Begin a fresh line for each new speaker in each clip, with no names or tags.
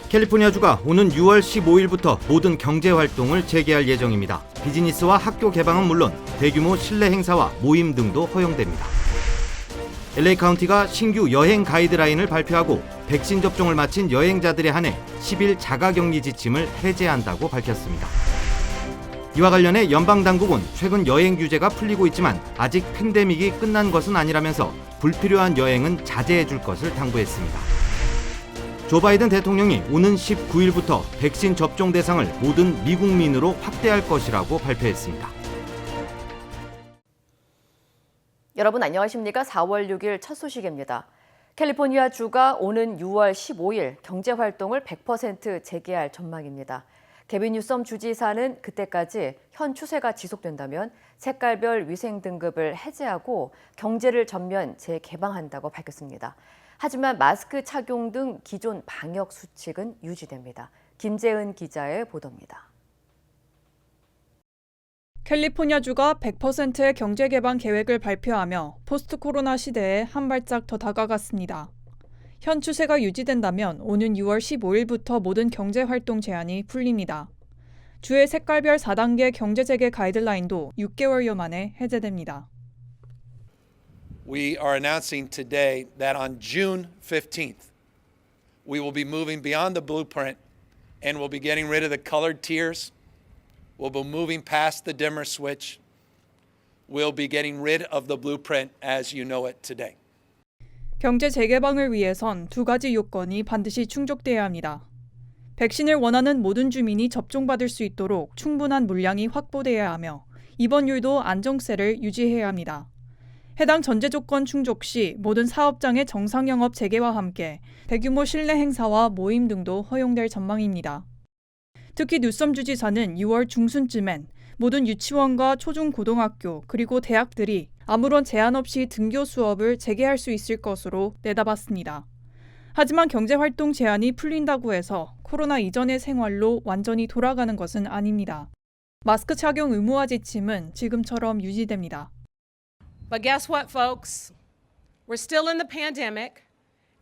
캘리포니아주가 오는 6월 15일부터 모든 경제 활동을 재개할 예정입니다. 비즈니스와 학교 개방은 물론 대규모 실내 행사와 모임 등도 허용됩니다. LA 카운티가 신규 여행 가이드라인을 발표하고 백신 접종을 마친 여행자들에 한해 10일 자가격리 지침을 해제한다고 밝혔습니다. 이와 관련해 연방당국은 최근 여행 규제가 풀리고 있지만 아직 팬데믹이 끝난 것은 아니라면서 불필요한 여행은 자제해 줄 것을 당부했습니다. 조 바이든 대통령이 오는 19일부터 백신 접종 대상을 모든 미국민으로 확대할 것이라고 발표했습니다.
여러분 안녕하십니까? 4월 6일 첫 소식입니다. 캘리포니아 주가 오는 6월 15일 경제활동을 100% 재개할 전망입니다. 개빈 뉴섬 주지사는 그때까지 현 추세가 지속된다면 색깔별 위생 등급을 해제하고 경제를 전면 재개방한다고 밝혔습니다. 하지만 마스크 착용 등 기존 방역 수칙은 유지됩니다. 김재은 기자의 보도입니다.
캘리포니아주가 100%의 경제 개방 계획을 발표하며 포스트 코로나 시대에 한 발짝 더 다가갔습니다. 현 추세가 유지된다면 오는 6월 15일부터 모든 경제 활동 제한이 풀립니다. 주의 색깔별 4단계 경제 재개 가이드라인도 6개월여 만에 해제됩니다.
We are announcing today that on June 15th, we will be moving beyond the blueprint and we'll be getting rid of the colored tiers. We'll be moving past the dimmer switch. We'll be getting rid of the blueprint as you know it today.
경제 재개방을 위해선 두 가지 요건이 반드시 충족돼야 합니다. 백신을 원하는 모든 주민이 접종받을 수 있도록 충분한 물량이 확보돼야 하며 입원율도 안정세를 유지해야 합니다. 해당 전제 조건 충족 시 모든 사업장의 정상 영업 재개와 함께 대규모 실내 행사와 모임 등도 허용될 전망입니다. 특히 뉴섬 주지사는 6월 중순쯤엔 모든 유치원과 초중고등학교 그리고 대학들이 아무런 제한 없이 등교 수업을 재개할 수 있을 것으로 내다봤습니다. 하지만 경제활동 제한이 풀린다고 해서 코로나 이전의 생활로 완전히 돌아가는 것은 아닙니다. 마스크 착용 의무화 지침은 지금처럼 유지됩니다.
But guess what, folks? We're still in the pandemic,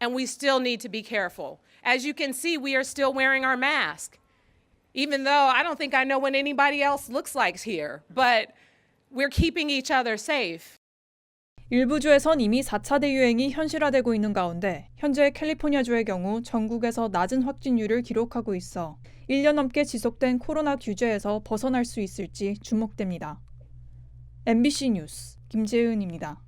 and we still need to be careful. As you can see, we are still wearing our mask, even though I don't think I know what anybody else looks like here, but we're keeping each other safe.
일부 주에선 이미 4차 대유행이 현실화되고 있는 가운데 현재 캘리포니아주의 경우 전국에서 낮은 확진율을 기록하고 있어 1년 넘게 지속된 코로나 규제에서 벗어날 수 있을지 주목됩니다. MBC 뉴스 김재은입니다.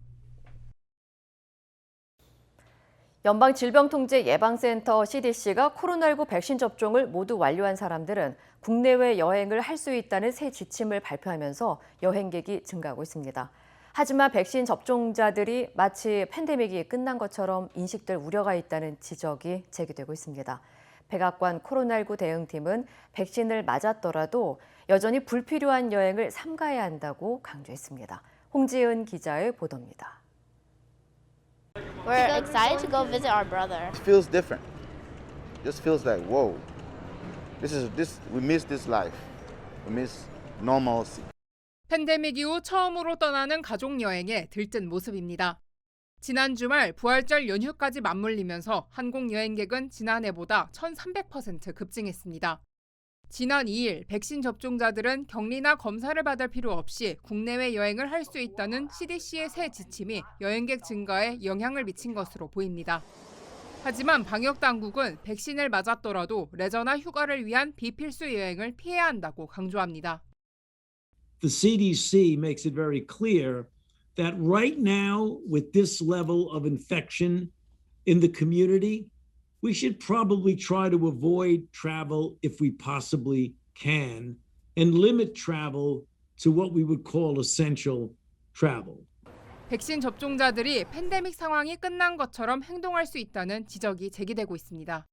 연방질병통제예방센터 CDC가 코로나19 백신 접종을 모두 완료한 사람들은 국내외 여행을 할 수 있다는 새 지침을 발표하면서 여행객이 증가하고 있습니다. 하지만 백신 접종자들이 마치 팬데믹이 끝난 것처럼 인식될 우려가 있다는 지적이 제기되고 있습니다. 백악관 코로나19 대응팀은 백신을 맞았더라도 여전히 불필요한 여행을 삼가야 한다고 강조했습니다. 홍지은 기자의 보도입니다.
We're excited to go visit our brother.
It feels different. Just feels like, whoa. We miss this life. We miss normalcy.
팬데믹 이후 처음으로 떠나는 가족 여행에 들뜬 모습입니다. 지난 주말 부활절 연휴까지 맞물리면서 한국 여행객은 지난해보다 1,300% 급증했습니다. 지난 2일 백신 접종자들은 격리나 검사를 받을 필요 없이 국내외 여행을 할 수 있다는 CDC의 새 지침이 여행객 증가에 영향을 미친 것으로 보입니다. 하지만 방역당국은 백신을 맞았더라도 레저나 휴가를 위한 비필수 여행을 피해야 한다고 강조합니다.
The CDC makes it very clear that right now, with this level of infection in the community, we should probably try to avoid travel if we possibly can and limit travel to what we would call essential travel.
백신 접종자들이 팬데믹 상황이 끝난 것처럼 행동할 수 있다는 지적이 제기되고 있습니다.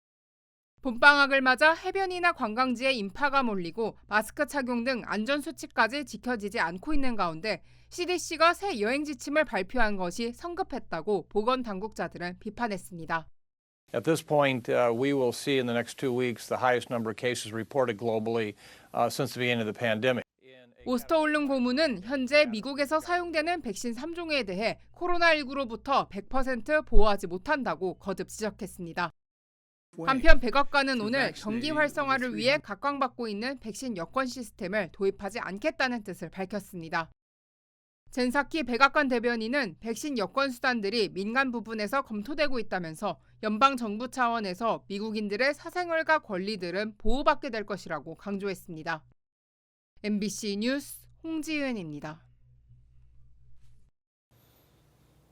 봄방학을 맞아 해변이나 관광지에 인파가 몰리고 마스크 착용 등 안전수칙까지 지켜지지 않고 있는 가운데 CDC가 새 여행 지침을 발표한 것이 성급했다고 보건당국자들은 비판했습니다.
At this point, we will see in the next 2 weeks the highest number of cases reported globally since the beginning of the pandemic.
오스터올름 고문은 현재 미국에서 사용되는 백신 3종에 대해 코로나19로부터 100% 보호하지 못한다고 거듭 지적했습니다. 한편 백악관은 오늘 경기 활성화를 위해 각광받고 있는 백신 여권 시스템을 도입하지 않겠다는 뜻을 밝혔습니다. 젠사키 백악관 대변인은 백신 여권 수단들이 민간 부분에서 검토되고 있다면서 연방정부 차원에서 미국인들의 사생활과 권리들은 보호받게 될 것이라고 강조했습니다. MBC 뉴스 홍지은입니다.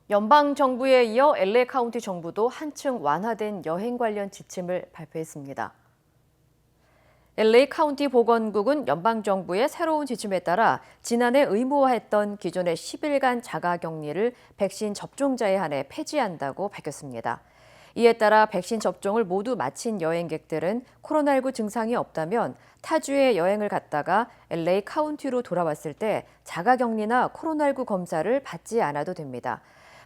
연방정부에 이어 LA 카운티 정부도 한층 완화된 여행 관련 지침을 발표했습니다. LA 카운티 보건국은 연방정부의 새로운 지침에 따라 지난해 의무화했던 기존의 10일간 자가격리를 백신 접종자에 한해 폐지한다고 밝혔습니다. 이에 따라 백신 접종을 모두 마친 여행객들은 코로나19 증상이 없다면 타주에 여행을 갔다가 LA 카운티로 돌아왔을 때 자가격리나 코로나19 검사를 받지 않아도 됩니다.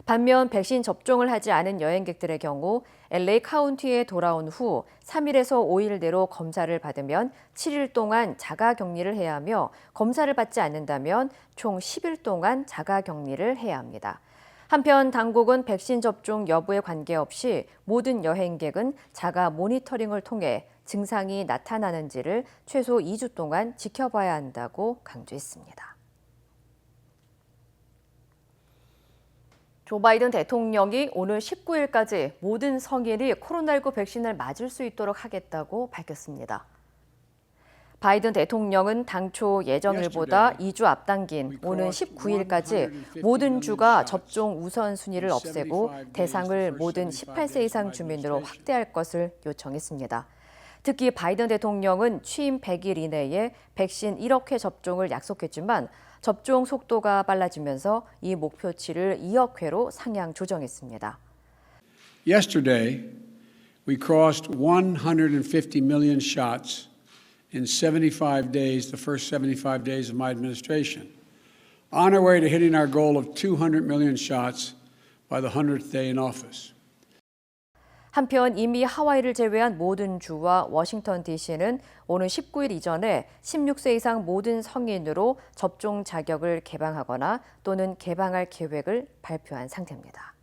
반면 백신 접종을 하지 않은 여행객들의 경우 LA 카운티에 돌아온 후 3일에서 5일 내로 검사를 받으면 7일 동안 자가격리를 해야 하며 검사를 받지 않는다면 총 10일 동안 자가격리를 해야 합니다. 한편 당국은 백신 접종 여부에 관계없이 모든 여행객은 자가 모니터링을 통해 증상이 나타나는지를 최소 2주 동안 지켜봐야 한다고 강조했습니다. 조 바이든 대통령이 오늘 19일까지 모든 성인이 코로나19 백신을 맞을 수 있도록 하겠다고 밝혔습니다. 바이든 대통령은 당초 예정일보다 2주 앞당긴 오는 19일까지 모든 주가 접종 우선순위를 없애고 대상을 모든 18세 이상 주민으로 확대할 것을 요청했습니다. 특히 바이든 대통령은 취임 100일 이내에 백신 1억 회 접종을 약속했지만 접종 속도가 빨라지면서 이 목표치를 2억 회로 상향 조정했습니다.
Yesterday, we crossed 150 million shots in 75 days, the first 75 days of my administration, on our way to hitting our goal of 200 million shots by the 100th day in office.
한편 이미 하와이를 제외한 모든 주와 워싱턴 DC는 오는 19일 이전에 16세 이상 모든 성인으로 접종 자격을 개방하거나 또는 개방할 계획을 발표한 상태입니다.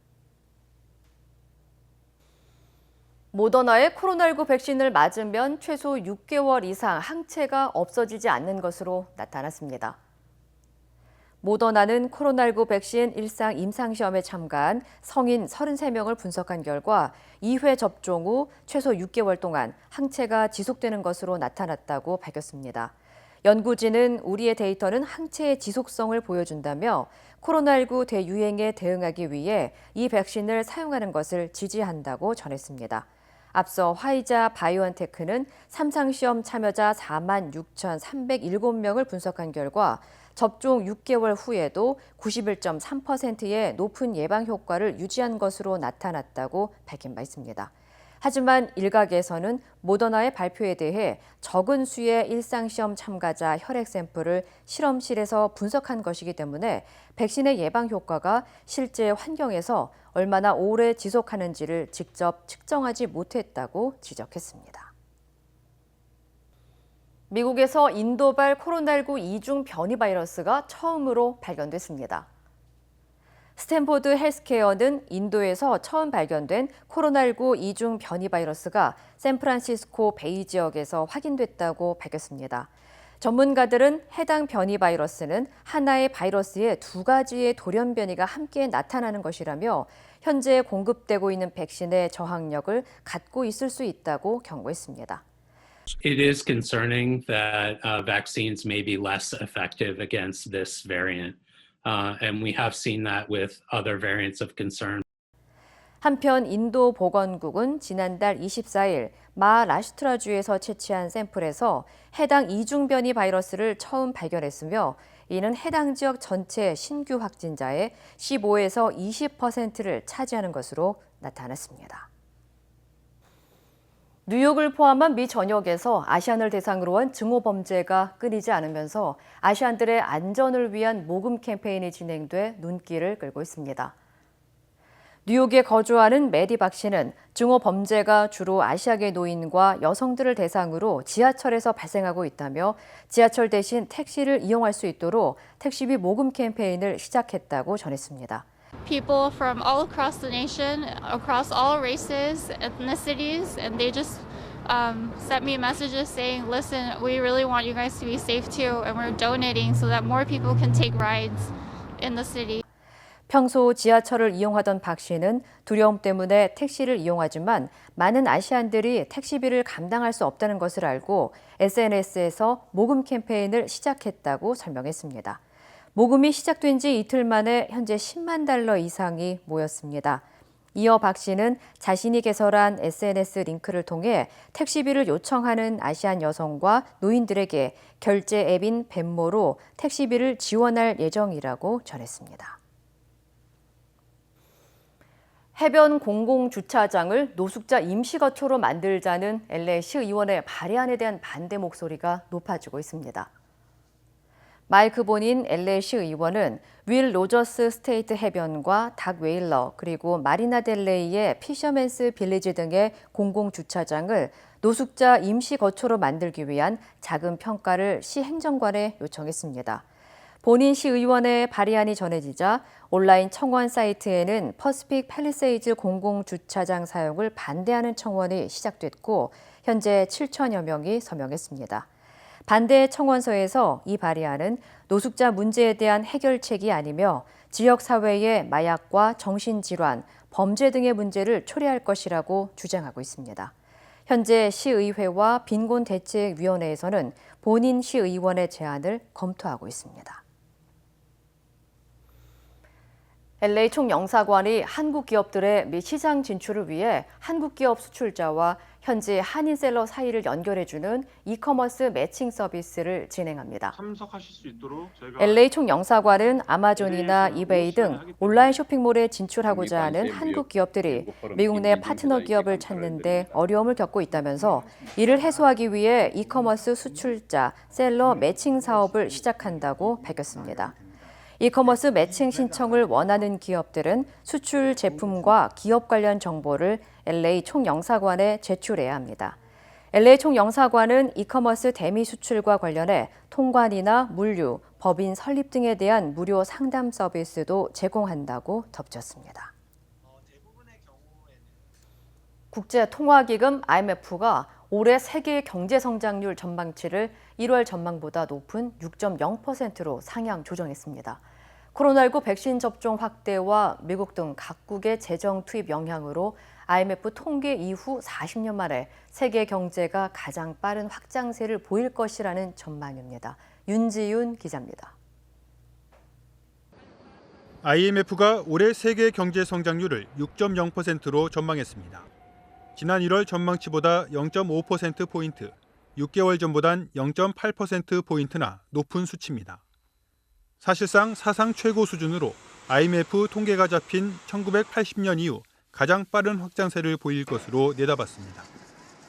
모더나의 코로나19 백신을 맞으면 최소 6개월 이상 항체가 없어지지 않는 것으로 나타났습니다. 모더나는 코로나19 백신 일상 임상시험에 참가한 성인 33명을 분석한 결과 2회 접종 후 최소 6개월 동안 항체가 지속되는 것으로 나타났다고 밝혔습니다. 연구진은 우리의 데이터는 항체의 지속성을 보여준다며 코로나19 대유행에 대응하기 위해 이 백신을 사용하는 것을 지지한다고 전했습니다. 앞서 화이자 바이오엔테크는 3상시험 참여자 46,307명을 분석한 결과 접종 6개월 후에도 91.3%의 높은 예방 효과를 유지한 것으로 나타났다고 밝힌 바 있습니다. 하지만 일각에서는 모더나의 발표에 대해 적은 수의 일상시험 참가자 혈액 샘플을 실험실에서 분석한 것이기 때문에 백신의 예방 효과가 실제 환경에서 얼마나 오래 지속하는지를 직접 측정하지 못했다고 지적했습니다. 미국에서 인도발 코로나19 이중 변이 바이러스가 처음으로 발견됐습니다. 스탠포드 헬스케어는 인도에서 처음 발견된 코로나19 이중 변이 바이러스가 샌프란시스코 베이 지역에서 확인됐다고 밝혔습니다. 전문가들은 해당 변이 바이러스는 하나의 바이러스의 두 가지의 돌연 변이가 함께 나타나는 것이라며 현재 공급되고 있는 백신의 저항력을 갖고 있을 수 있다고 경고했습니다.
It is concerning that vaccines may be less effective against this variant, and we have seen that with other variants of concern.
한편 인도 보건국은 지난달 24일 마하라슈트라주에서 채취한 샘플에서 해당 이중 변이 바이러스를 처음 발견했으며 이는 해당 지역 전체 신규 확진자의 15에서 20%를 차지하는 것으로 나타났습니다. 뉴욕을 포함한 미 전역에서 아시안을 대상으로 한 증오 범죄가 끊이지 않으면서 아시안들의 안전을 위한 모금 캠페인이 진행돼 눈길을 끌고 있습니다. 뉴욕에 거주하는 메디 박 씨는 증오 범죄가 주로 아시아계 노인과 여성들을 대상으로 지하철에서 발생하고 있다며 지하철 대신 택시를 이용할 수 있도록 택시비 모금 캠페인을 시작했다고 전했습니다.
People from all across the nation, across all races, ethnicities, and they just sent me messages saying, listen, we really want you guys to be safe too, and we're donating so that more people can take rides in the city.
평소 지하철을 이용하던 박 씨는 두려움 때문에 택시를 이용하지만 많은 아시안들이 택시비를 감당할 수 없다는 것을 알고 SNS에서 모금 캠페인을 시작했다고 설명했습니다. 모금이 시작된 지 이틀 만에 현재 10만 달러 이상이 모였습니다. 이어 박 씨는 자신이 개설한 SNS 링크를 통해 택시비를 요청하는 아시안 여성과 노인들에게 결제 앱인 벤모로 택시비를 지원할 예정이라고 전했습니다. 해변 공공주차장을 노숙자 임시거처로 만들자는 LA시 의원의 발의안에 대한 반대 목소리가 높아지고 있습니다. 마이크 본인 LA시 의원은 윌 로저스 스테이트 해변과 닥 웨일러 그리고 마리나 델레이의 피셔맨스 빌리지 등의 공공주차장을 노숙자 임시거처로 만들기 위한 자금 평가를 시 행정관에 요청했습니다. 본인 시의원의 발의안이 전해지자 온라인 청원 사이트에는 퍼시픽 팰리세이즈 공공주차장 사용을 반대하는 청원이 시작됐고 현재 7천여 명이 서명했습니다. 반대 청원서에서 이 발의안은 노숙자 문제에 대한 해결책이 아니며 지역사회의 마약과 정신질환, 범죄 등의 문제를 초래할 것이라고 주장하고 있습니다. 현재 시의회와 빈곤대책위원회에서는 본인 시의원의 제안을 검토하고 있습니다. LA 총영사관이 한국 기업들의 미 시장 진출을 위해 한국 기업 수출자와 현지 한인셀러 사이를 연결해주는 이커머스 매칭 서비스를 진행합니다.
참석하실 수 있도록 저희가
LA 총영사관은 아마존이나 이베이 등 온라인 쇼핑몰에 진출하고자 하는 한국 기업들이 미국 내 파트너 기업을 찾는 데 어려움을 겪고 있다면서 이를 해소하기 위해 이커머스 수출자, 셀러 매칭 사업을 시작한다고 밝혔습니다. 이커머스 매칭 신청을 원하는 기업들은 수출 제품과 기업 관련 정보를 LA 총영사관에 제출해야 합니다. LA 총영사관은 이커머스 대미 수출과 관련해 통관이나 물류, 법인 설립 등에 대한 무료 상담 서비스도 제공한다고 덧붙였습니다. 국제통화기금 IMF가 올해 세계 경제 성장률 전망치를 1월 전망보다 높은 6.0%로 상향 조정했습니다. 코로나19 백신 접종 확대와 미국 등 각국의 재정 투입 영향으로 IMF 통계 이후 40년 만에 세계 경제가 가장 빠른 확장세를 보일 것이라는 전망입니다. 윤지윤 기자입니다.
IMF가 올해 세계 경제 성장률을 6.0%로 전망했습니다. 지난 1월 전망치보다 0.5%포인트, 6개월 전보단 0.8%포인트나 높은 수치입니다. 사실상 사상 최고 수준으로 IMF 통계가 잡힌 1980년 이후 가장 빠른 확장세를 보일 것으로 내다봤습니다.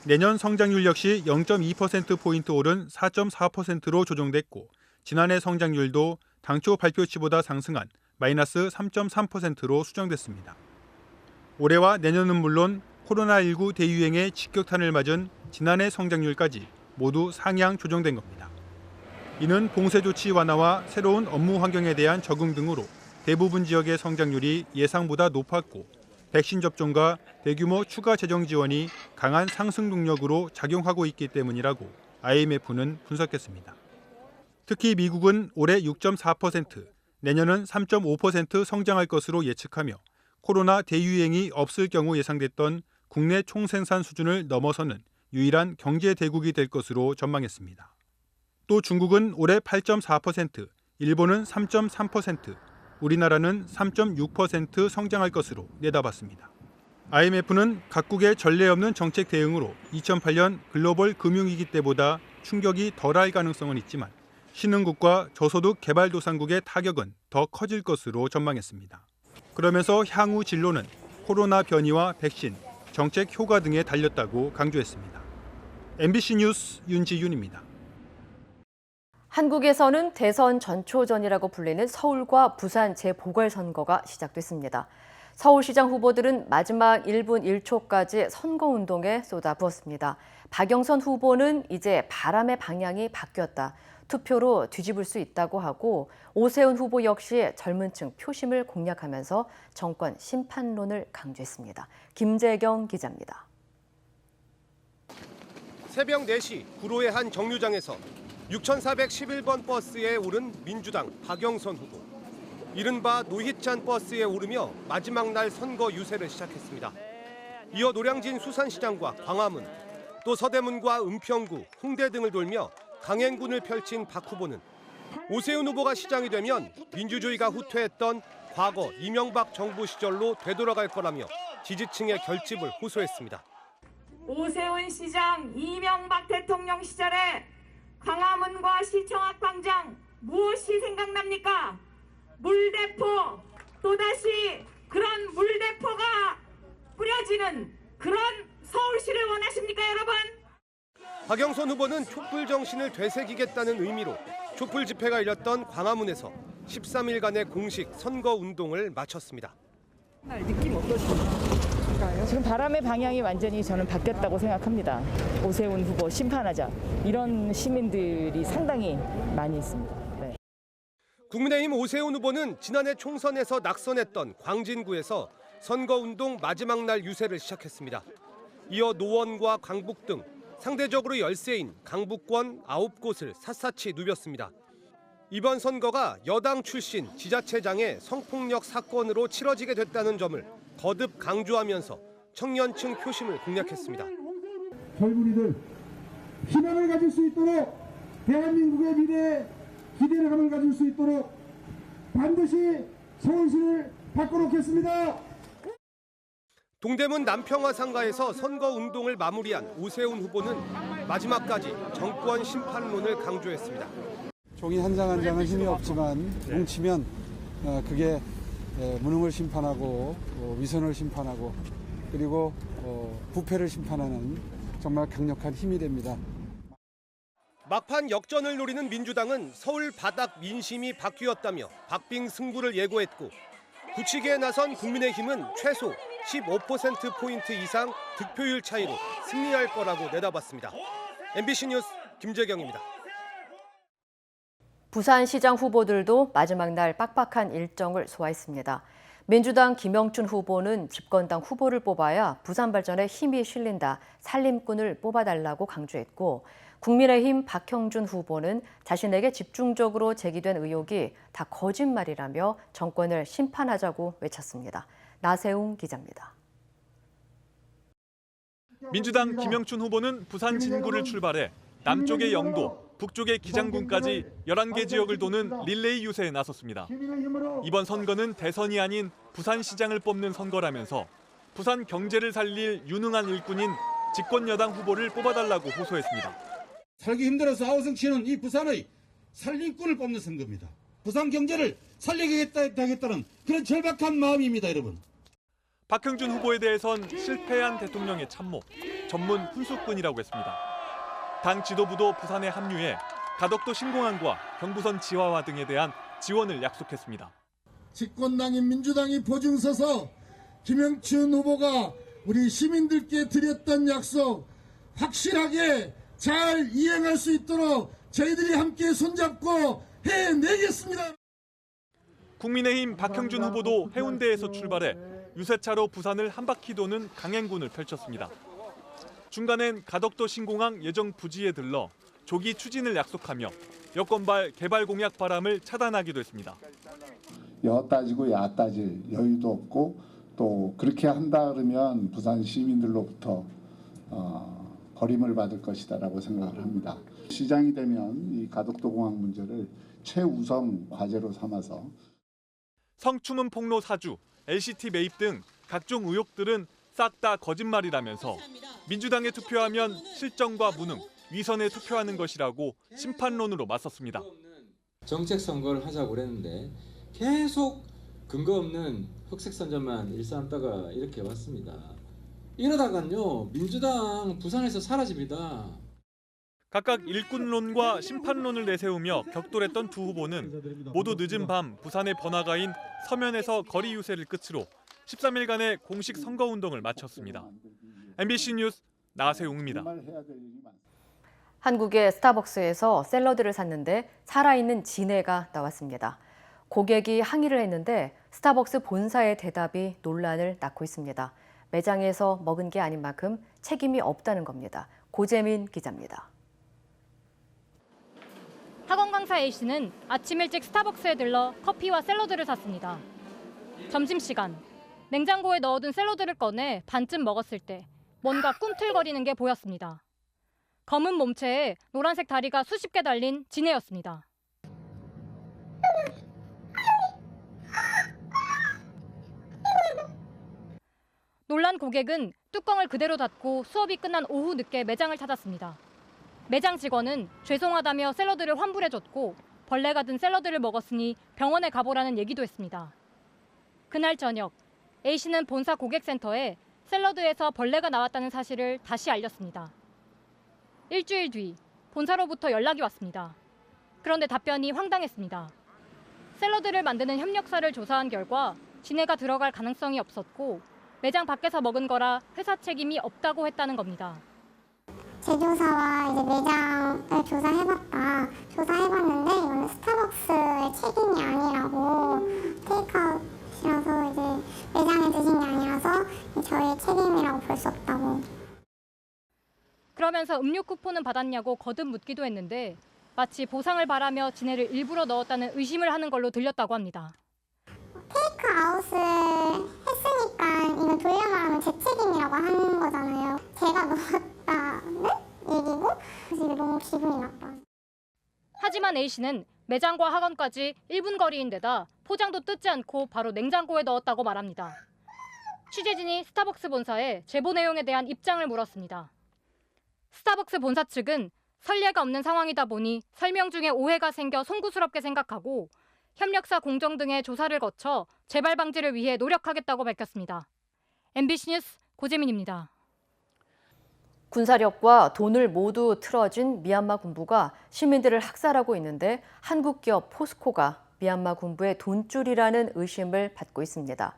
내년 성장률 역시 0.2%포인트 오른 4.4%로 조정됐고 지난해 성장률도 당초 발표치보다 상승한 마이너스 3.3%로 수정됐습니다. 올해와 내년은 물론 코로나19 대유행의 직격탄을 맞은 지난해 성장률까지 모두 상향 조정된 겁니다. 이는 봉쇄 조치 완화와 새로운 업무 환경에 대한 적응 등으로 대부분 지역의 성장률이 예상보다 높았고 백신 접종과 대규모 추가 재정 지원이 강한 상승 동력으로 작용하고 있기 때문이라고 IMF는 분석했습니다. 특히 미국은 올해 6.4%, 내년은 3.5% 성장할 것으로 예측하며 코로나 대유행이 없을 경우 예상됐던 국내 총생산 수준을 넘어서는 유일한 경제 대국이 될 것으로 전망했습니다. 또 중국은 올해 8.4%, 일본은 3.3%, 우리나라는 3.6% 성장할 것으로 내다봤습니다. IMF는 각국의 전례 없는 정책 대응으로 2008년 글로벌 금융위기 때보다 충격이 덜할 가능성은 있지만 신흥국과 저소득 개발도상국의 타격은 더 커질 것으로 전망했습니다. 그러면서 향후 진로는 코로나 변이와 백신, 정책 효과 등에 달렸다고 강조했습니다. MBC 뉴스 윤지윤입니다.
한국에서는 대선 전초전이라고 불리는 서울과 부산 재보궐선거가 시작됐습니다. 서울시장 후보들은 마지막 1분 1초까지 선거운동에 쏟아부었습니다. 박영선 후보는 이제 바람의 방향이 바뀌었다. 투표로 뒤집을 수 있다고 하고 오세훈 후보 역시 젊은 층 표심을 공략하면서 정권 심판론을 강조했습니다. 김재경 기자입니다.
새벽 4시 구로의 한 정류장에서 6411번 버스에 오른 민주당 박영선 후보. 이른바 노희찬 버스에 오르며 마지막 날 선거 유세를 시작했습니다. 이어 노량진 수산시장과 광화문, 또 서대문과 은평구, 홍대 등을 돌며 강행군을 펼친 박 후보는 오세훈 후보가 시장이 되면 민주주의가 후퇴했던 과거 이명박 정부 시절로 되돌아갈 거라며 지지층의 결집을 호소했습니다.
오세훈 시장, 이명박 대통령 시절에 광화문과 시청 앞 광장 무엇이 생각납니까? 물대포, 또다시 그런 물대포가 뿌려지는 그런 서울시를 원하십니까, 여러분?
박영선 후보는 촛불 정신을 되새기겠다는 의미로 촛불 집회가 열렸던 광화문에서 13일간의 공식 선거 운동을 마쳤습니다.
느낌 어떠신가요? 지금 바람의 방향이 완전히 저는 바뀌었다고 생각합니다. 오세훈 후보 심판하자. 이런 시민들이 상당히 많이 있습니다. 네.
국민의힘 오세훈 후보는 지난해 총선에서 낙선했던 광진구에서 선거운동 마지막 날 유세를 시작했습니다. 이어 노원과 강북 등 상대적으로 열세인 강북권 9곳을 샅샅이 누볐습니다. 이번 선거가 여당 출신 지자체장의 성폭력 사건으로 치러지게 됐다는 점을 거듭 강조하면서 청년층 표심을 공략했습니다.
젊은이들 희망을 가질 수 있도록 대한민국의 미래에 기대감을 가질 수 있도록 반드시 서울시를 바꿔놓겠습니다.
동대문 남평화 상가에서 선거 운동을 마무리한 오세훈 후보는 마지막까지 정권 심판론을 강조했습니다.
종이 한 장 한 장은 힘이 없지만 뭉치면 그게 무능을 심판하고 위선을 심판하고 그리고 부패를 심판하는 정말 강력한 힘이 됩니다.
막판 역전을 노리는 민주당은 서울 바닥 민심이 바뀌었다며 박빙 승부를 예고했고 굳히기에 나선 국민의힘은 최소 15%포인트 이상 득표율 차이로 승리할 거라고 내다봤습니다. MBC 뉴스 김재경입니다.
부산시장 후보들도 마지막 날 빡빡한 일정을 소화했습니다. 민주당 김영춘 후보는 집권당 후보를 뽑아야 부산 발전에 힘이 실린다, 살림꾼을 뽑아달라고 강조했고 국민의힘 박형준 후보는 자신에게 집중적으로 제기된 의혹이 다 거짓말이라며 정권을 심판하자고 외쳤습니다. 나세웅 기자입니다.
민주당 김영춘 후보는 부산 진구를 출발해 남쪽의 영도, 북쪽의 기장군까지 11개 지역을 도는 릴레이 유세에 나섰습니다. 이번 선거는 대선이 아닌 부산시장을 뽑는 선거라면서 부산 경제를 살릴 유능한 일꾼인 집권 여당 후보를 뽑아달라고 호소했습니다.
살기 힘들어서 아우성치는 이 부산의 살림꾼을 뽑는 선거입니다. 부산 경제를 살리겠다는 그런 절박한 마음입니다, 여러분.
박형준 후보에 대해선 실패한 대통령의 참모, 전문 훈수꾼이라고 했습니다. 당 지도부도 부산에 합류해 가덕도 신공항과 경부선 지하화 등에 대한 지원을 약속했습니다.
집권당인 민주당이 보증서서 김영춘 후보가 우리 시민들께 드렸던 약속 확실하게 잘 이행할 수 있도록 저희들이 함께 손잡고 해내겠습니다.
국민의힘 박형준 후보도 해운대에서 출발해 유세차로 부산을 한 바퀴 도는 강행군을 펼쳤습니다. 중간엔 가덕도 신공항 예정 부지에 들러 조기 추진을 약속하며 여권발 개발 공약 바람을 차단하기도 했습니다.
여 따지고 야 따질 여유도 없고 또 그렇게 한다 그러면 부산 시민들로부터 버림을 받을 것이다라고 생각을 합니다. 시장이 되면 이 가덕도 공항 문제를 최우선 과제로 삼아서
성추문 폭로 사주, LCT 매입 등 각종 의혹들은 싹 다 거짓말이라면서 민주당에 투표하면 실정과 무능, 위선에 투표하는 것이라고 심판론으로 맞섰습니다.
정책 선거를 하자고 그랬는데 계속 근거 없는 흑색 선전만 일삼다가 이렇게 왔습니다. 이러다간요 민주당 부산에서 사라집니다.
각각 일꾼론과 심판론을 내세우며 격돌했던 두 후보는 모두 늦은 밤 부산의 번화가인 서면에서 거리 유세를 끝으로 13일간의 공식 선거운동을 마쳤습니다. MBC 뉴스 나세웅입니다.
한국의 스타벅스에서 샐러드를 샀는데 살아있는 진해가 나왔습니다. 고객이 항의를 했는데 스타벅스 본사의 대답이 논란을 낳고 있습니다. 매장에서 먹은 게 아닌 만큼 책임이 없다는 겁니다. 고재민 기자입니다.
학원 강사 A씨는 아침 일찍 스타벅스에 들러 커피와 샐러드를 샀습니다. 점심시간, 냉장고에 넣어둔 샐러드를 꺼내 반쯤 먹었을 때 뭔가 꿈틀거리는 게 보였습니다. 검은 몸체에 노란색 다리가 수십 개 달린 진해였습니다. 놀란 고객은 뚜껑을 그대로 닫고 수업이 끝난 오후 늦게 매장을 찾았습니다. 매장 직원은 죄송하다며 샐러드를 환불해줬고 벌레가 든 샐러드를 먹었으니 병원에 가보라는 얘기도 했습니다. 그날 저녁, A씨는 본사 고객센터에 샐러드에서 벌레가 나왔다는 사실을 다시 알렸습니다. 일주일 뒤 본사로부터 연락이 왔습니다. 그런데 답변이 황당했습니다. 샐러드를 만드는 협력사를 조사한 결과 진해가 들어갈 가능성이 없었고 매장 밖에서 먹은 거라 회사 책임이 없다고 했다는 겁니다.
제조사와 이제 매장을 조사해봤는데 이거는 스타벅스의 책임이 아니라고, 테이크아웃이라서 이제 매장에 드신 게 아니라서 저희의 책임이라고 볼 수 없다고.
그러면서 음료 쿠폰은 받았냐고 거듭 묻기도 했는데 마치 보상을 바라며 진해를 일부러 넣었다는 의심을 하는 걸로 들렸다고 합니다.
테이크아웃을 했으니까 이건 돌려말하면 제 책임이라고 하는 거잖아요. 제가 넣었다는 얘기고, 그래서 이게 너무 기분이 나빠요.
하지만 A씨는 매장과 학원까지 1분 거리인데다 포장도 뜯지 않고 바로 냉장고에 넣었다고 말합니다. 취재진이 스타벅스 본사에 제보 내용에 대한 입장을 물었습니다. 스타벅스 본사 측은 선례가 없는 상황이다 보니 설명 중에 오해가 생겨 송구스럽게 생각하고 협력사 공정 등의 조사를 거쳐 재발 방지를 위해 노력하겠다고 밝혔습니다. MBC 뉴스 고재민입니다.
군사력과 돈을 모두 틀어진 미얀마 군부가 시민들을 학살하고 있는데 한국 기업 포스코가 미얀마 군부의 돈줄이라는 의심을 받고 있습니다.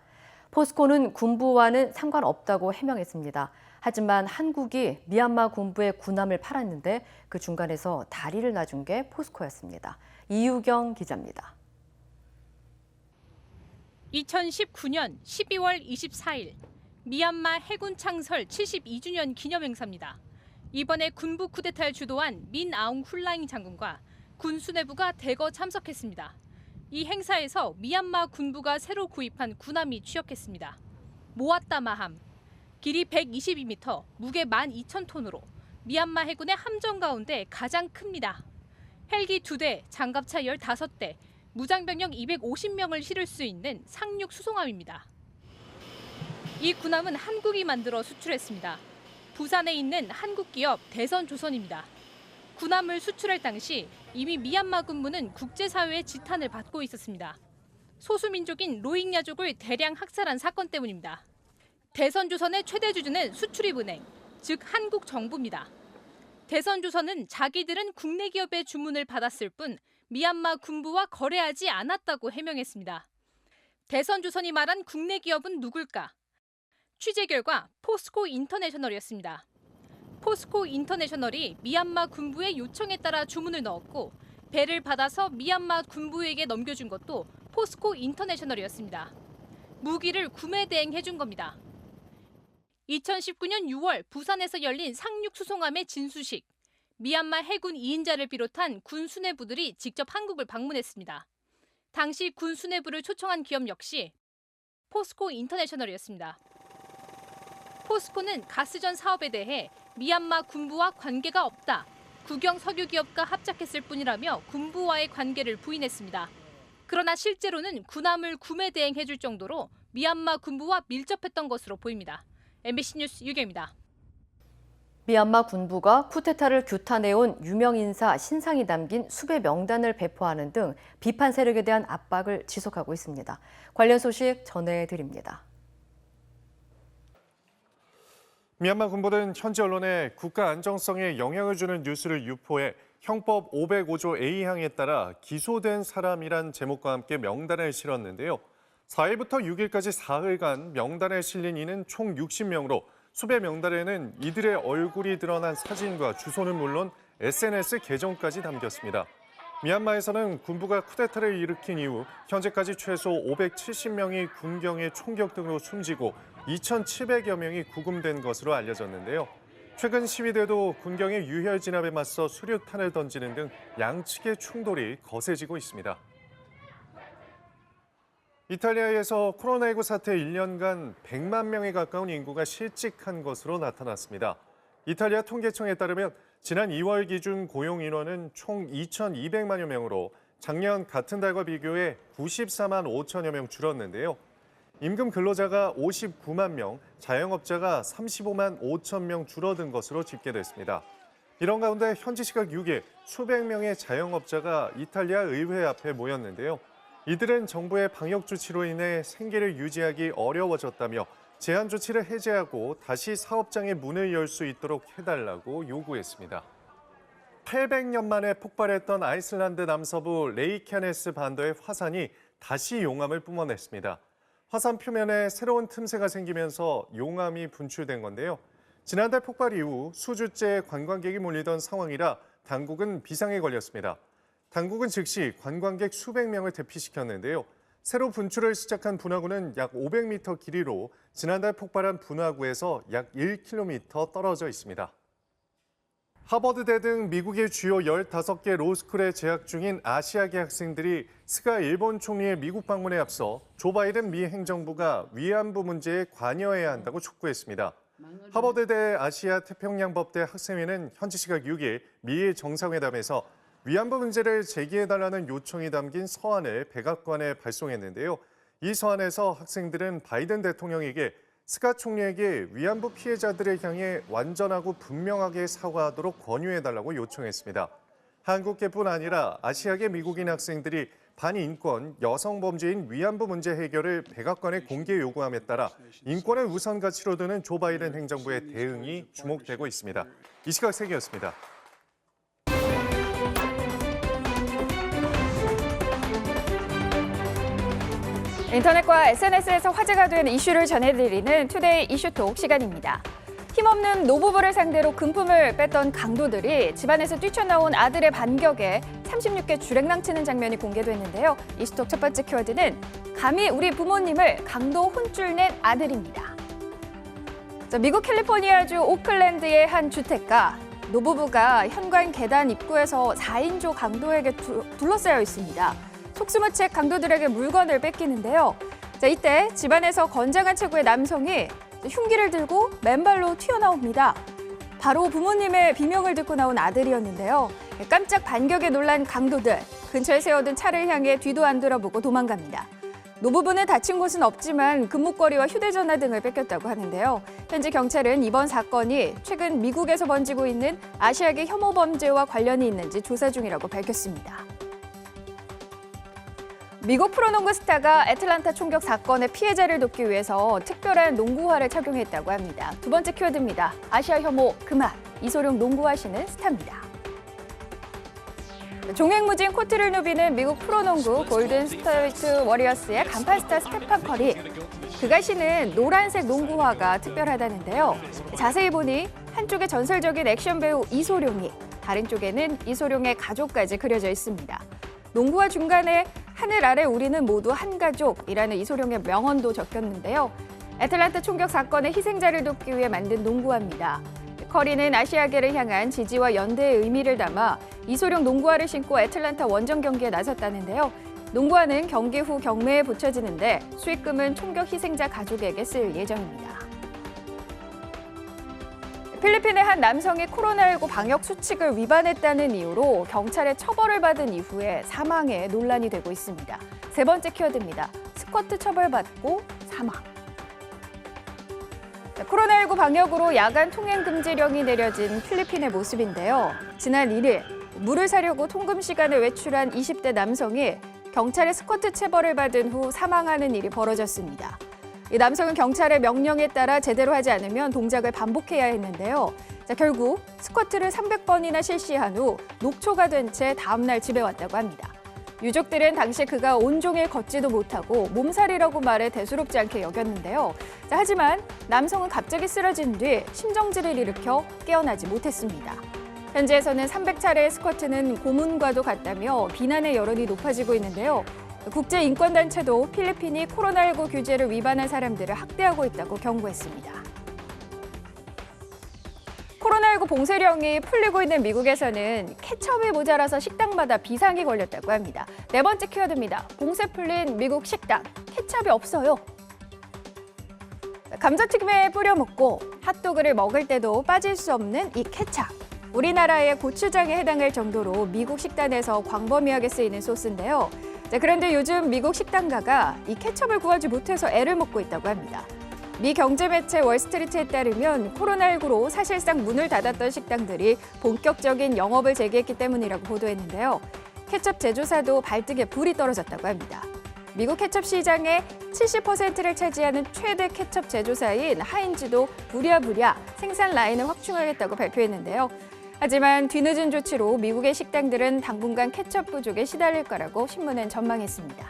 포스코는 군부와는 상관없다고 해명했습니다. 하지만 한국이 미얀마 군부의 군함을 팔았는데 그 중간에서 다리를 놔준 게 포스코였습니다. 이유경 기자입니다.
2019년 12월 24일 미얀마 해군 창설 72주년 기념행사입니다. 이번에 군부 쿠데타를 주도한 민 아웅 훌라잉 장군과 군 수뇌부가 대거 참석했습니다. 이 행사에서 미얀마 군부가 새로 구입한 군함이 취역했습니다. 모았다 마함, 길이 122m, 무게 12,000톤으로 미얀마 해군의 함정 가운데 가장 큽니다. 헬기 2대, 장갑차 15대, 무장병력 250명을 실을 수 있는 상륙 수송함입니다. 이 군함은 한국이 만들어 수출했습니다. 부산에 있는 한국 기업 대선조선입니다. 군함을 수출할 당시 이미 미얀마 군부는 국제사회의 지탄을 받고 있었습니다. 소수민족인 로힝야족을 대량 학살한 사건 때문입니다. 대선조선의 최대 주주는 수출입은행, 즉 한국 정부입니다. 대선조선은 자기들은 국내 기업의 주문을 받았을 뿐 미얀마 군부와 거래하지 않았다고 해명했습니다. 대선조선이 말한 국내 기업은 누굴까? 취재 결과 포스코 인터내셔널이었습니다. 포스코 인터내셔널이 미얀마 군부의 요청에 따라 주문을 넣었고 배를 받아서 미얀마 군부에게 넘겨준 것도 포스코 인터내셔널이었습니다. 무기를 구매 대행해준 겁니다. 2019년 6월 부산에서 열린 상륙 수송함의 진수식. 미얀마 해군 2인자를 비롯한 군 수뇌부들이 직접 한국을 방문했습니다. 당시 군 수뇌부를 초청한 기업 역시 포스코 인터내셔널이었습니다. 포스코는 가스전 사업에 대해 미얀마 군부와 관계가 없다. 국영 석유 기업과 합작했을 뿐이라며 군부와의 관계를 부인했습니다. 그러나 실제로는 군함을 구매 대행해줄 정도로 미얀마 군부와 밀접했던 것으로 보입니다. MBC 뉴스 유경입니다.
미얀마 군부가 쿠데타를 규탄해온 유명 인사 신상이 담긴 수배 명단을 배포하는 등 비판 세력에 대한 압박을 지속하고 있습니다. 관련 소식 전해드립니다.
미얀마 군부는 현지 언론에 국가 안정성에 영향을 주는 뉴스를 유포해 형법 505조 A항에 따라 기소된 사람이란 제목과 함께 명단을 실었는데요. 4일부터 6일까지 사흘간 명단에 실린 이는 총 60명으로 수배 명단에는 이들의 얼굴이 드러난 사진과 주소는 물론 SNS 계정까지 담겼습니다. 미얀마에서는 군부가 쿠데타를 일으킨 이후 현재까지 최소 570명이 군경의 총격 등으로 숨지고 2,700여 명이 구금된 것으로 알려졌는데요. 최근 시위대도 군경의 유혈 진압에 맞서 수류탄을 던지는 등 양측의 충돌이 거세지고 있습니다. 이탈리아에서 코로나19 사태 1년간 100만 명에 가까운 인구가 실직한 것으로 나타났습니다. 이탈리아 통계청에 따르면 지난 2월 기준 고용 인원은 총 2,200만여 명으로 작년 같은 달과 비교해 94만 5천여 명 줄었는데요. 임금 근로자가 59만 명, 자영업자가 35만 5천 명 줄어든 것으로 집계됐습니다. 이런 가운데 현지 시각 6일 수백 명의 자영업자가 이탈리아 의회 앞에 모였는데요. 이들은 정부의 방역 조치로 인해 생계를 유지하기 어려워졌다며 제한 조치를 해제하고 다시 사업장의 문을 열 수 있도록 해달라고 요구했습니다. 800년 만에 폭발했던 아이슬란드 남서부 레이캬네스 반도의 화산이 다시 용암을 뿜어냈습니다. 화산 표면에 새로운 틈새가 생기면서 용암이 분출된 건데요. 지난달 폭발 이후 수주째 관광객이 몰리던 상황이라 당국은 비상에 걸렸습니다. 당국은 즉시 관광객 수백 명을 대피시켰는데요. 새로 분출을 시작한 분화구는 약 500m 길이로 지난달 폭발한 분화구에서 약 1km 떨어져 있습니다. 하버드대 등 미국의 주요 15개 로스쿨에 재학 중인 아시아계 학생들이 스가 일본 총리의 미국 방문에 앞서 조 바이든 미 행정부가 위안부 문제에 관여해야 한다고 촉구했습니다. 하버드대 아시아 태평양법대 학생회는 현지 시각 6일 미일 정상회담에서 위안부 문제를 제기해달라는 요청이 담긴 서한을 백악관에 발송했는데요. 이 서한에서 학생들은 바이든 대통령에게 스가 총리에게 위안부 피해자들을 향해 완전하고 분명하게 사과하도록 권유해달라고 요청했습니다. 한국계뿐 아니라 아시아계 미국인 학생들이 반인권, 여성 범죄인 위안부 문제 해결을 백악관에 공개 요구함에 따라 인권을 우선 가치로 두는 조 바이든 행정부의 대응이 주목되고 있습니다. 이 시각 세계였습니다.
인터넷과 SNS에서 화제가 된 이슈를 전해드리는 투데이 이슈톡 시간입니다. 힘없는 노부부를 상대로 금품을 뺐던 강도들이 집안에서 뛰쳐나온 아들의 반격에 36개 주랭랑 치는 장면이 공개됐는데요. 이슈톡 첫 번째 키워드는 감히 우리 부모님을 강도 혼쭐 낸 아들입니다. 미국 캘리포니아주 오클랜드의 한 주택가. 노부부가 현관 계단 입구에서 4인조 강도에게 둘러싸여 있습니다. 속수무책 강도들에게 물건을 뺏기는데요. 이때 집안에서 건장한 체구의 남성이 흉기를 들고 맨발로 튀어나옵니다. 바로 부모님의 비명을 듣고 나온 아들이었는데요. 깜짝 반격에 놀란 강도들, 근처에 세워둔 차를 향해 뒤도 안 돌아보고 도망갑니다. 노부부는 다친 곳은 없지만 금목걸이와 휴대전화 등을 뺏겼다고 하는데요. 현지 경찰은 이번 사건이 최근 미국에서 번지고 있는 아시아계 혐오 범죄와 관련이 있는지 조사 중이라고 밝혔습니다. 미국 프로농구 스타가 애틀란타 총격 사건의 피해자를 돕기 위해서 특별한 농구화를 착용했다고 합니다. 두 번째 키워드입니다. 아시아 혐오 그만. 이소룡 농구화 신은 스타입니다. 종횡무진 코트를 누비는 미국 프로농구 골든 스테이트 워리어스의 간판 스타 스테판 커리. 그가 신은 노란색 농구화가 특별하다는데요. 자세히 보니 한쪽에 전설적인 액션 배우 이소룡이, 다른 쪽에는 이소룡의 가족까지 그려져 있습니다. 농구화 중간에 하늘 아래 우리는 모두 한 가족이라는 이소룡의 명언도 적혔는데요. 애틀란타 총격 사건의 희생자를 돕기 위해 만든 농구화입니다. 커리는 아시아계를 향한 지지와 연대의 의미를 담아 이소룡 농구화를 신고 애틀란타 원정 경기에 나섰다는데요. 농구화는 경기 후 경매에 붙여지는데 수익금은 총격 희생자 가족에게 쓸 예정입니다. 필리핀의 한 남성이 코로나19 방역 수칙을 위반했다는 이유로 경찰의 처벌을 받은 이후에 사망에 논란이 되고 있습니다. 세 번째 키워드입니다. 스쿼트 처벌받고 사망. 코로나19 방역으로 야간 통행 금지령이 내려진 필리핀의 모습인데요. 지난 1일 물을 사려고 통금 시간에 외출한 20대 남성이 경찰의 스쿼트 체벌을 받은 후 사망하는 일이 벌어졌습니다. 이 남성은 경찰의 명령에 따라 제대로 하지 않으면 동작을 반복해야 했는데요. 결국 스쿼트를 300번이나 실시한 후 녹초가 된 채 다음 날 집에 왔다고 합니다. 유족들은 당시 그가 온종일 걷지도 못하고 몸살이라고 말해 대수롭지 않게 여겼는데요. 하지만 남성은 갑자기 쓰러진 뒤 심정지를 일으켜 깨어나지 못했습니다. 현지에서는 300차례의 스쿼트는 고문과도 같다며 비난의 여론이 높아지고 있는데요. 국제인권단체도 필리핀이 코로나19 규제를 위반한 사람들을 학대하고 있다고 경고했습니다. 코로나19 봉쇄령이 풀리고 있는 미국에서는 케첩이 모자라서 식당마다 비상이 걸렸다고 합니다. 네 번째 키워드입니다. 봉쇄 풀린 미국 식당, 케첩이 없어요. 감자튀김에 뿌려 먹고 핫도그를 먹을 때도 빠질 수 없는 이 케첩. 우리나라의 고추장에 해당할 정도로 미국 식단에서 광범위하게 쓰이는 소스인데요. 그런데 요즘 미국 식당가가 이 케첩을 구하지 못해서 애를 먹고 있다고 합니다. 미 경제 매체 월스트리트에 따르면 코로나19로 사실상 문을 닫았던 식당들이 본격적인 영업을 재개했기 때문이라고 보도했는데요. 케첩 제조사도 발등에 불이 떨어졌다고 합니다. 미국 케첩 시장의 70%를 차지하는 최대 케첩 제조사인 하인즈도 부랴부랴 생산 라인을 확충하겠다고 발표했는데요. 하지만 뒤늦은 조치로 미국의 식당들은 당분간 케첩 부족에 시달릴 거라고 신문은 전망했습니다.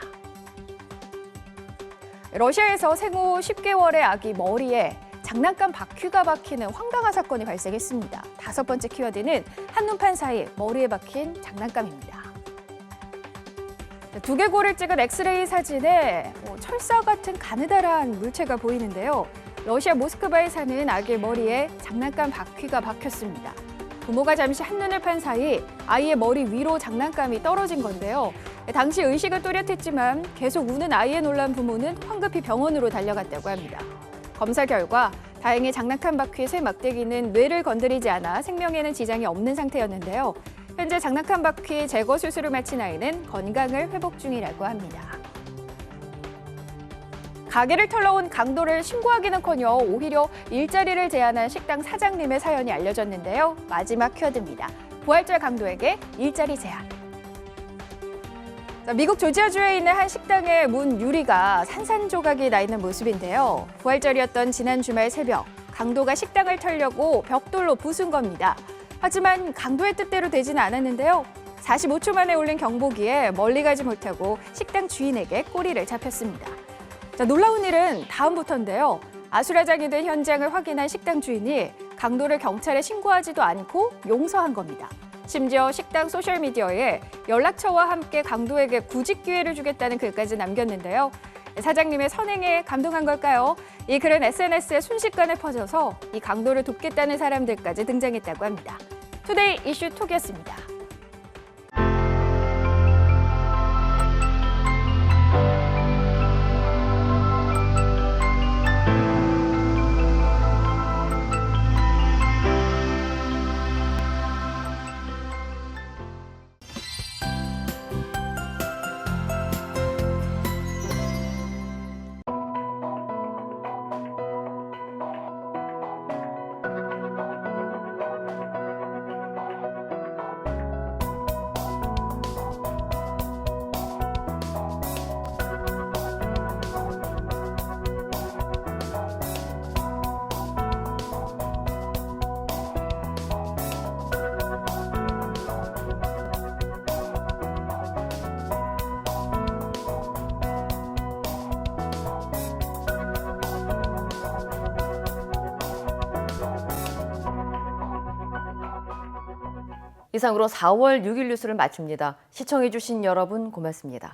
러시아에서 생후 10개월의 아기 머리에 장난감 바퀴가 박히는 황당한 사건이 발생했습니다. 다섯 번째 키워드는 한눈판 사이 머리에 박힌 장난감입니다. 두개골을 찍은 엑스레이 사진에 철사 같은 가느다란 물체가 보이는데요. 러시아 모스크바에 사는 아기의 머리에 장난감 바퀴가 박혔습니다. 부모가 잠시 한눈을 판 사이 아이의 머리 위로 장난감이 떨어진 건데요. 당시 의식은 또렷했지만 계속 우는 아이에 놀란 부모는 황급히 병원으로 달려갔다고 합니다. 검사 결과 다행히 장난감 바퀴의 새 막대기는 뇌를 건드리지 않아 생명에는 지장이 없는 상태였는데요. 현재 장난감 바퀴 제거 수술을 마친 아이는 건강을 회복 중이라고 합니다. 가게를 털러온 강도를 신고하기는커녕 오히려 일자리를 제한한 식당 사장님의 사연이 알려졌는데요. 마지막 키워드입니다. 부활절 강도에게 일자리 제한. 미국 조지아주에 있는 한 식당의 문 유리가 산산조각이 나 있는 모습인데요. 부활절이었던 지난 주말 새벽, 강도가 식당을 털려고 벽돌로 부순 겁니다. 하지만 강도의 뜻대로 되지는 않았는데요. 45초 만에 울린 경보기에 멀리 가지 못하고 식당 주인에게 꼬리를 잡혔습니다. 놀라운 일은 다음부터인데요. 아수라장이 된 현장을 확인한 식당 주인이 강도를 경찰에 신고하지도 않고 용서한 겁니다. 심지어 식당 소셜미디어에 연락처와 함께 강도에게 구직 기회를 주겠다는 글까지 남겼는데요. 사장님의 선행에 감동한 걸까요? 이 글은 SNS에 순식간에 퍼져서 이 강도를 돕겠다는 사람들까지 등장했다고 합니다. 투데이 이슈 톡이었습니다.
이상으로 4월 6일 뉴스를 마칩니다. 시청해주신 여러분 고맙습니다.